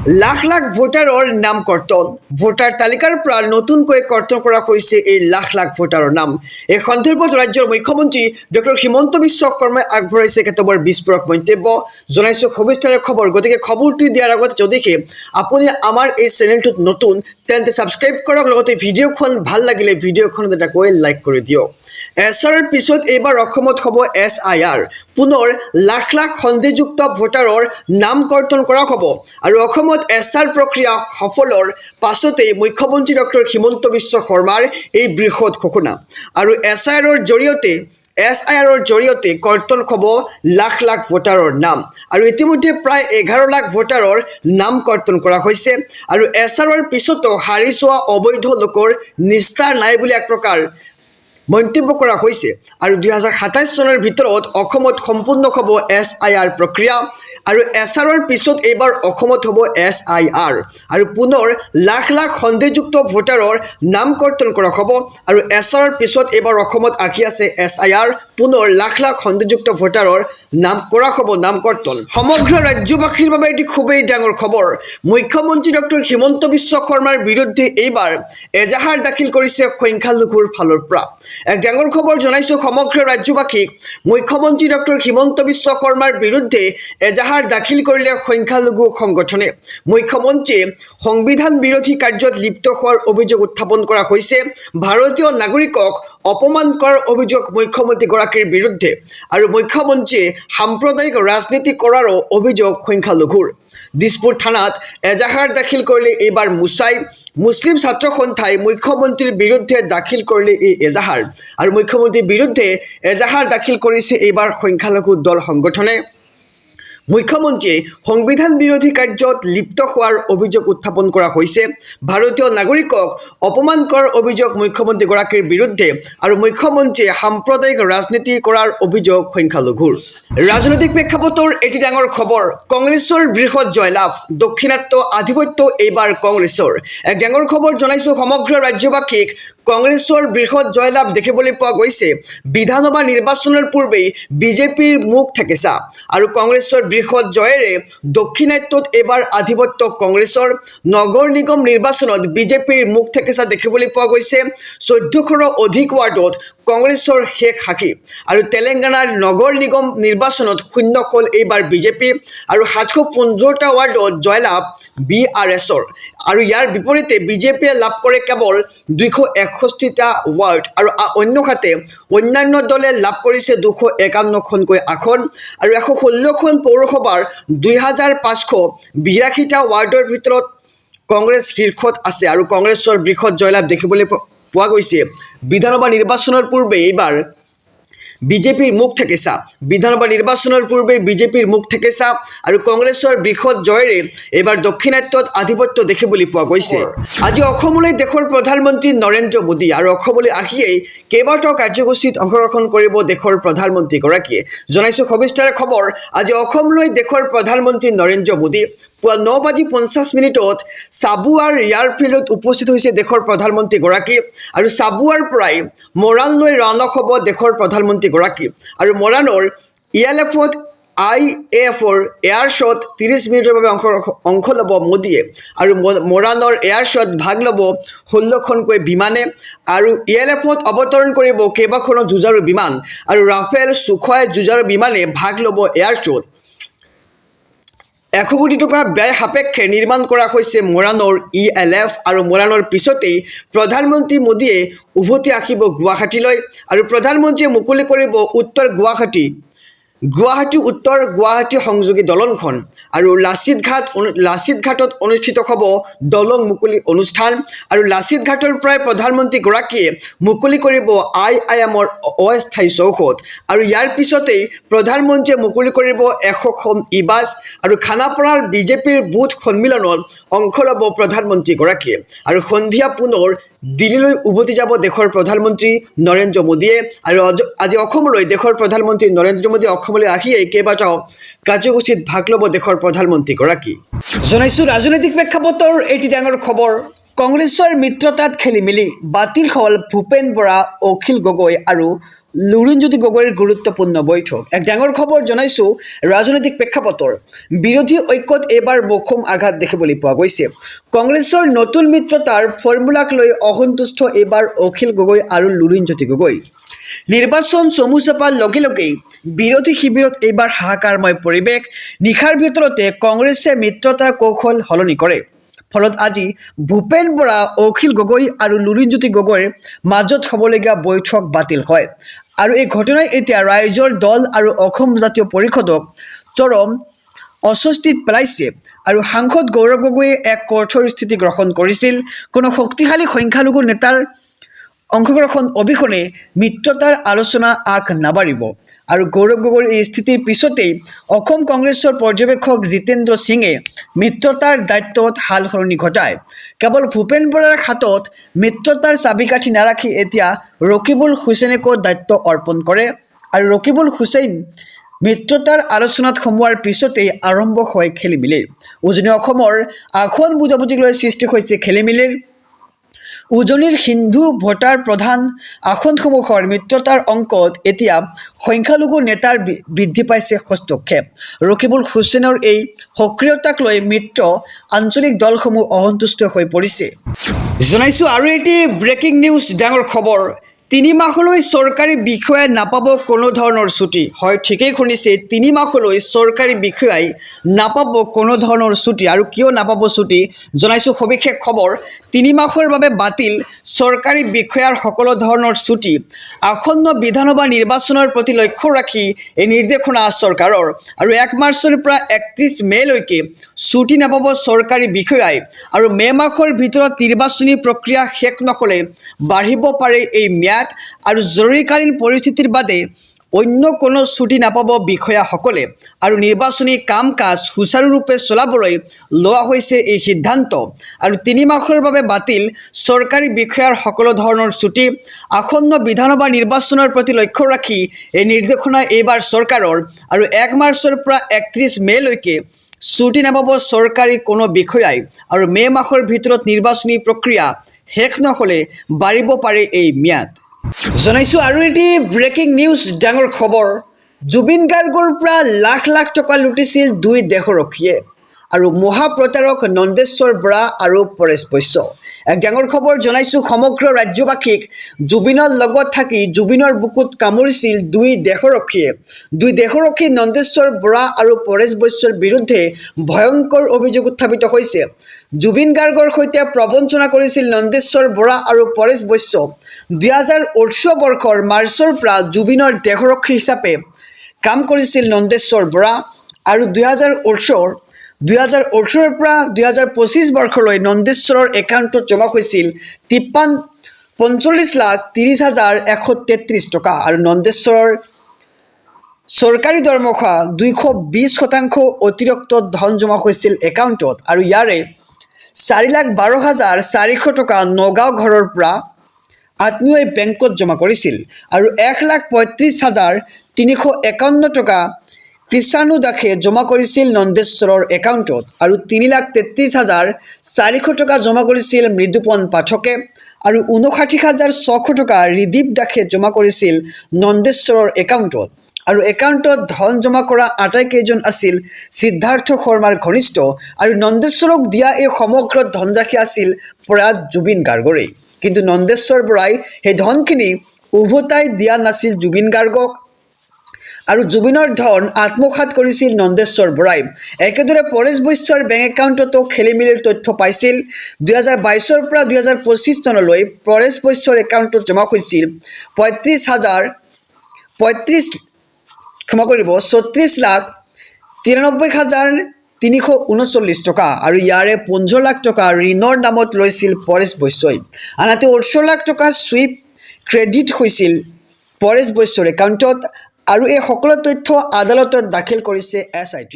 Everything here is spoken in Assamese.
লাখ লাখ ভোটাৰৰ নাম কৰ্তন ভোটাৰ তালিকাৰ পৰা নতুনকৈ কৰ্তন কৰা হৈছে এই লাখ লাখ ভোটাৰৰ নাম এই সন্দৰ্ভত ৰাজ্যৰ মুখ্যমন্ত্ৰী ডক্টৰ হিমন্ত বিশ্ব শৰ্মাই আগবঢ়াইছে কেতবৰ বিস্ফোৰক মন্তব্য জনাইছো সবিস্তাৰে খবৰ গতিকে খবৰটো দিয়াৰ আগতে যদিহে আপুনি আমাৰ এই চেনেলটোত নতুন তেন্তে সাবস্ক্ৰাইব কৰক লগতে ভিডিঅ'খন ভাল লাগিলে ভিডিঅ'খন এটা কৈ লাইক কৰি দিয়ক এছআৰৰ পিছত এইবাৰ অসমত হ'ব এছআইআৰ পুনৰ লাখ লাখ সন্দেহযুক্ত ভোটাৰৰ নাম কৰ্তন কৰা হ'ব আৰু অসমত এছআৰ প্ৰক্ৰিয়া সফলৰ পাছতে মুখ্যমন্ত্ৰী ডক্টৰ হিমন্ত বিশ্ব শৰ্মাৰ এই বৃহৎ ঘোষণা আৰু এছআইআৰৰ জৰিয়তে কৰ্তন হ'ব লাখ লাখ ভোটাৰৰ নাম আৰু ইতিমধ্যে প্ৰায় 11 লাখ ভোটাৰৰ নাম কৰ্তন কৰা হৈছে আৰু এছআৰৰ পিছতো হাৰি যোৱা অবৈধ লোকৰ নিস্তাৰ নাই বুলি এক প্ৰকাৰ মন্তব্য কৰা হৈছে আৰু 2027 চনৰ ভিতৰত অসমত সম্পূৰ্ণ হ'ব এছআইআৰ প্ৰক্ৰিয়া আৰু এছআৰৰ পিছত এইবাৰ অসমত হ'ব এছআইআৰ আৰু পুনৰ লাখ লাখ সন্দেহযুক্ত ভোটাৰৰ নাম কৰ্তন কৰা হ'ব আৰু এছআৰৰ পিছত এইবাৰ অসমত আহি আছে এছআইআৰ পুনৰ লাখ লাখ সন্দেহযুক্ত ভোটাৰৰ নাম কৰা হ'ব নাম কৰ্তন সমগ্ৰ ৰাজ্যবাসীৰ বাবে এটি খুবেই ডাঙৰ খবৰ মুখ্যমন্ত্ৰী ডক্টৰ হিমন্ত বিশ্ব শৰ্মাৰ বিৰুদ্ধে এইবাৰ এজাহাৰ দাখিল কৰিছে সংখ্যালঘুৰ ফালৰ পৰা এক ডাঙৰ খবৰ জনাইছো সমগ্ৰ ৰাজ্যবাসীক মুখ্যমন্ত্ৰী ডক্টৰ হিমন্ত বিশ্ব শৰ্মাৰ বিৰুদ্ধে এজাহাৰ দাখিল কৰিলে সংখ্যালঘু সংগঠনে মুখ্যমন্ত্ৰীয়ে সংবিধান বিৰোধী কাৰ্যত লিপ্ত হোৱাৰ অভিযোগ উত্থাপন কৰা হৈছে ভাৰতীয় নাগৰিকক অপমান কৰাৰ অভিযোগ মুখ্যমন্ত্ৰীগৰাকীৰ বিৰুদ্ধে আৰু মুখ্যমন্ত্ৰীয়ে সাম্প্ৰদায়িক ৰাজনীতি কৰাৰো অভিযোগ সংখ্যালঘুৰ দিছপুৰ থানাত এজাহাৰ দাখিল কৰিলে এইবাৰ মুছলিম ছাত্ৰ সন্থাই মুখ্যমন্ত্ৰীৰ বিৰুদ্ধে দাখিল কৰিলে এই এজাহাৰ আৰু মুখ্যমন্ত্ৰীৰ বিৰুদ্ধে এজাহাৰ দাখিল কৰিছে এইবাৰ সংখ্যালঘু দল সংগঠনে মুখ্যমন্ত্ৰীয়ে সংবিধান বিৰোধী কাৰ্যত লিপ্ত হোৱাৰ অভিযোগ উত্থাপন কৰা হৈছে ভাৰতীয় নাগৰিকক অপমান কৰাৰ অভিযোগ মুখ্যমন্ত্ৰীগৰাকীৰ বিৰুদ্ধে আৰু মুখ্যমন্ত্ৰীয়ে সাম্প্ৰদায়িক ৰাজনীতি কৰাৰ অভিযোগ সংখ্যালঘুৰ ৰাজনৈতিক প্ৰেক্ষাপটৰ এটি ডাঙৰ খবৰ কংগ্ৰেছৰ বৃহৎ জয়লাভ দক্ষিণাত্য আধিপত্য এইবাৰ কংগ্ৰেছৰ এক ডাঙৰ খবৰ জনাইছো সমগ্ৰ ৰাজ্যবাসীক কংগ্ৰেছৰ বৃহৎ জয়লাভ দেখিবলৈ পোৱা গৈছে বিধানসভা নিৰ্বাচনৰ পূৰ্বেই বিজেপিৰ মুখ থেকেছা আৰু কংগ্ৰেছৰ বৃহৎ জয়েৰে দক্ষিণাত্যত এবাৰ আধিপত্য কংগ্ৰেছৰ নগৰ নিগম নিৰ্বাচনত বিজেপিৰ মুখ থেকেছা দেখিবলৈ পোৱা গৈছে 1400ৰো অধিক ৱাৰ্ডত কংগ্ৰেছৰ শেষ সাক্ষী আৰু তেলেংগানাৰ নগৰ নিগম নিৰ্বাচনত শূন্য হ'ল এইবাৰ বিজেপি আৰু 715টা ৱাৰ্ডত জয়লাভ বিআৰএছৰ আৰু ইয়াৰ বিপৰীতে বিজেপিয়ে লাভ কৰে কেৱল 261টা ৱাৰ্ড আৰু অন্যহাতে অন্যান্য দলে লাভ কৰিছে 251খনকৈ আসন আৰু 116খন পৌৰসভাৰ 2582টা ৱাৰ্ডৰ ভিতৰত কংগ্ৰেছ শীৰ্ষত আছে আৰু কংগ্ৰেছৰ বৃহৎ জয়লাভ দেখিবলৈ পোৱা গৈছে বিধানসভা নিৰ্বাচনৰ পূৰ্বে এইবাৰ বিজেপিৰ মুখ থেকেছা বিধানসভা নিৰ্বাচনৰ পূৰ্বে বিজেপিৰ মুখ থেকেছা আৰু কংগ্ৰেছৰ বৃহৎ জয়েৰে এইবাৰ দক্ষিণাত্যত আধিপত্য দেখিবলৈ পোৱা গৈছে আজি অসমলৈ দেশৰ প্ৰধানমন্ত্ৰী নৰেন্দ্ৰ মোদী আৰু অসমলৈ আহিয়েই কেইবাটাও কাৰ্যসূচীত অংশগ্ৰহণ কৰিব দেশৰ প্ৰধানমন্ত্ৰীগৰাকীয়ে জনাইছো সবিস্তাৰে খবৰ আজি অসমলৈ দেশৰ প্ৰধানমন্ত্ৰী নৰেন্দ্ৰ মোদী পুৱা 9:50 চাবুৱাৰ এয়াৰফিল্ডত উপস্থিত হৈছে দেশৰ প্ৰধানমন্ত্ৰীগৰাকী আৰু চাবুৱাৰ পৰাই মৰাণলৈ ৰাওনা হ'ব দেশৰ প্ৰধানমন্ত্ৰীগৰাকী আৰু মৰাণৰ ইএলএফত IAFৰ এয়াৰ শ্বট 30 মিনিটৰ বাবে অংশ ল'ব মোদীয়ে আৰু মৰাণৰ এয়াৰ শ্বট ভাগ ল'ব 16খনকৈ বিমানে আৰু ইএলএফত অৱতৰণ কৰিব কেইবাখনো যুঁজাৰু বিমান আৰু ৰাফেল সুখয় যুঁজাৰু বিমানে ভাগ ল'ব এয়াৰ শ্বট 100 কোটি টকা ব্যয় সাপেক্ষে নিৰ্মাণ কৰা হৈছে মৰাণৰ ইএলএফ আৰু মৰাণৰ পিছতেই প্ৰধানমন্ত্ৰী মোদীয়ে উভতি আহিব গুৱাহাটীলৈ আৰু প্ৰধানমন্ত্ৰীয়ে মুকলি কৰিব উত্তৰ গুৱাহাটী উত্তৰ গুৱাহাটী সংযোগী দলংখন আৰু লাচিত ঘাটত অনুষ্ঠিত হ'ব দলং মুকলি অনুষ্ঠান আৰু লাচিত ঘাটৰ পৰাই প্ৰধানমন্ত্ৰীগৰাকীয়ে মুকলি কৰিব IIMৰ অস্থায়ী চৌহদ আৰু ইয়াৰ পিছতেই প্ৰধানমন্ত্ৰীয়ে মুকলি কৰিব 100খন ই-বাছ আৰু খানাপাৰাৰ বিজেপিৰ বুথ সন্মিলনত অংশ ল'ব প্ৰধানমন্ত্ৰীগৰাকীয়ে আৰু সন্ধিয়া পুনৰ দিল্লীলৈ উভতি যাব দেশৰ প্ৰধানমন্ত্ৰী নৰেন্দ্ৰ মোদীয়ে আৰু আজি অসমলৈ দেশৰ প্ৰধানমন্ত্ৰী নৰেন্দ্ৰ মোদী অসমলৈ আহিয়েই কেইবাটাও কাৰ্যসূচীত ভাগ ল'ব দেশৰ প্ৰধানমন্ত্ৰীগৰাকী জনাইছো ৰাজনৈতিক প্ৰেক্ষাপটৰ এটি ডাঙৰ খবৰ কংগ্ৰেছৰ মিত্ৰতাত খেলিমেলি বাতিল হ'ল ভূপেন বৰা অখিল গগৈ আৰু লুৰিণজ্যোতি গগৈৰ গুৰুত্বপূৰ্ণ বৈঠক এক ডাঙৰ খবৰ জনাইছো ৰাজনৈতিক প্ৰেক্ষাপটৰ বিৰোধী ঐক্যত এইবাৰ মৌখুম আঘাত দেখিবলৈ পোৱা গৈছে কংগ্ৰেছৰ নতুন মিত্ৰতাৰ ফৰ্মুলাক লৈ অসন্তুষ্ট এইবাৰ অখিল গগৈ আৰু লুৰিণজ্যোতি গগৈ নিৰ্বাচন চমু চাপাৰ লগে লগেই বিৰোধী শিবিৰত এইবাৰ হাহাকাৰময় পৰিৱেশ নিশাৰ ভিতৰতে কংগ্ৰেছে মিত্ৰতাৰ কৌশল সলনি কৰে ফলত আজি ভূপেন বৰা অখিল গগৈ আৰু লুৰিণজ্যোতি গগৈৰ মাজত হ'বলগীয়া বৈঠক বাতিল হয় আৰু এই ঘটনাই এতিয়া ৰাইজৰ দল আৰু অসম জাতীয় পৰিষদক চৰম অস্বস্তিত পেলাইছে আৰু সাংসদ গৌৰৱ গগৈয়ে এক কঠোৰ স্থিতি গ্ৰহণ কৰিছিল কোনো শক্তিশালী সংখ্যালঘু নেতাৰ অংশগ্ৰহণ অবিহনে মিত্ৰতাৰ আলোচনা আগ নাবাঢ়িব আৰু গৌৰৱ গগৈৰ এই স্থিতিৰ পিছতেই অসম কংগ্ৰেছৰ পৰ্যবেক্ষক জিতেন্দ্ৰ সিঙে মিত্ৰতাৰ দায়িত্বত হাল সলনি ঘটায় কেৱল ভূপেন বৰাৰ হাতত মিত্ৰতাৰ চাবিকাঠি নাৰাখি এতিয়া ৰকিবুল হুছেইনকো দায়িত্ব অৰ্পণ কৰে আৰু ৰকিবুল হুছেইন মিত্ৰতাৰ আলোচনাত সোমোৱাৰ পিছতেই আৰম্ভ হয় খেলিমেলিৰ উজনি অসমৰ আসন বুজাবুজিক লৈ সৃষ্টি হৈছে খেলিমেলিৰ উজনিৰ হিন্দু ভোটাৰ প্ৰধান আসনসমূহৰ মিত্ৰতাৰ অংকত এতিয়া সংখ্যালঘু নেতাৰ বৃদ্ধি পাইছে হস্তক্ষেপ ৰকিবুল হুছেইনৰ এই সক্ৰিয়তাক লৈ মিত্ৰ আঞ্চলিক দলসমূহ অসন্তুষ্ট হৈ পৰিছে জনাইছো আৰু এটি ব্ৰেকিং নিউজ ডাঙৰ খবৰ 3 মাহলৈ চৰকাৰী বিষয়াই নাপাব কোনো ধৰণৰ ছুটি হয় ঠিকই শুনিছে 3 মাহলৈ চৰকাৰী বিষয়াই নাপাব কোনো ধৰণৰ ছুটি আৰু কিয় নাপাব ছুটি জনাইছো সবিশেষ খবৰ 3 মাহৰ বাবে বাতিল চৰকাৰী বিষয়াৰ সকলো ধৰণৰ ছুটি আসন্ন বিধানসভা নিৰ্বাচনৰ প্ৰতি লক্ষ্য ৰাখি এই নিৰ্দেশনা চৰকাৰৰ আৰু 1 মাৰ্চৰ পৰা 31 মেলৈকে ছুটি নাপাব চৰকাৰী বিষয়াই আৰু মে মাহৰ ভিতৰত নিৰ্বাচনী প্ৰক্ৰিয়া শেষ নহলে বাঢ়িব পাৰে এই ম্যাদ আৰু জৰুৰীকালীন পৰিস্থিতিৰ বাদে অন্য কোনো ছুটি নাপাব বিষয়াসকলে আৰু নিৰ্বাচনী কাম কাজ সুচাৰুৰূপে চলাবলৈ লোৱা হৈছে এই সিদ্ধান্ত আৰু 3 মাহৰ বাবে বাতিল চৰকাৰী বিষয়াৰ সকলো ধৰণৰ ছুটি আসন্ন বিধানসভা নিৰ্বাচনৰ প্ৰতি লক্ষ্য ৰাখি এই নিৰ্দেশনা এইবাৰ চৰকাৰৰ আৰু 1 মাৰ্চৰ পৰা 31 মেলৈকে ছুটি নাপাব চৰকাৰী কোনো বিষয়াই আৰু মে মাহৰ ভিতৰত নিৰ্বাচনী প্ৰক্ৰিয়া শেষ নহলে বাঢ়িব পাৰে এই ম্যাদ জনাইছো আৰু এটি ব্ৰেকিং নিউজ ডাঙৰ খবৰ জুবিন গাৰ্গৰ পৰা লাখ লাখ টকা লুটিছিল 2 দেশৰক্ষীয়ে আৰু মহাপ্ৰতাৰক নন্দেশ্বৰ বৰা আৰু পৰেশ বৈশ্য এক ডাঙৰ খবৰ জনাইছো সমগ্ৰ ৰাজ্যবাসীক জুবিনৰ লগত থাকি জুবিনৰ বুকুত কামুৰিছিল 2 দেশৰক্ষী নন্দেশ্বৰ বৰা আৰু পৰেশ বৈশ্যৰ বিৰুদ্ধে ভয়ংকৰ অভিযোগ উত্থাপিত হৈছে জুবিন গাৰ্গৰ সৈতে প্ৰবঞ্চনা কৰিছিল নন্দেশ্বৰ বৰা আৰু পৰেশ বৈশ্য 2018 বৰ্ষৰ মাৰ্চৰ পৰা জুবিনৰ দেশৰক্ষী হিচাপে কাম কৰিছিল নন্দেশ্বৰ বৰা আৰু 2018 পৰা 2025 বৰ্ষলৈ নন্দেশ্বৰৰ একাউণ্টত জমা হৈছিল 45,30,133 টকা আৰু নন্দেশ্বৰৰ চৰকাৰী দৰমহা 220% অতিৰিক্ত ধন জমা হৈছিল একাউণ্টত আৰু ইয়াৰে 4,12,400 টকা নগাঁও ঘৰৰ পৰা আত্মীয় বেংকত জমা কৰিছিল আৰু 1,35,351 টকা কৃষাণু দাসে জমা কৰিছিল নন্দেশ্বৰৰ একাউণ্টত আৰু 3,33,400 টকা জমা কৰিছিল মৃদুপন পাঠকে আৰু 59,600 টকা ৰিদীপ দাসে জমা কৰিছিল নন্দেশ্বৰৰ একাউণ্টত আৰু একাউণ্টত ধন জমা কৰা আটাইকেইজন আছিল সিদ্ধাৰ্থ শৰ্মাৰ ঘনিষ্ঠ আৰু নন্দেশ্বৰক দিয়া এই সমগ্ৰ ধনৰাশি আছিল প্ৰয়াত জুবিন গাৰ্গৰে কিন্তু নন্দেশ্বৰ বৰাই সেই ধনখিনি উভতাই দিয়া নাছিল জুবিন গাৰ্গক আৰু জুবিনৰ ধন আত্মসাৎ কৰিছিল নন্দেশ্বৰ বৰাই একেদৰে পৰেশ বৈশ্যৰ বেংক একাউণ্টতো খেলিমেলিৰ তথ্য পাইছিল 2022 পৰা 2025 চনলৈ পৰেশ বৈশ্যৰ একাউণ্টত জমা হৈছিল 36,93,339 টকা আৰু ইয়াৰে 15 লাখ টকা ঋণৰ নামত লৈছিল পৰেশ বৈশ্যই আনহাতে 18 লাখ টকা সুইপ ক্ৰেডিট হৈছিল পৰেশ বৈশ্যৰ একাউণ্টত আৰু এই সকলো তথ্য আদালতত দাখিল কৰিছে SIT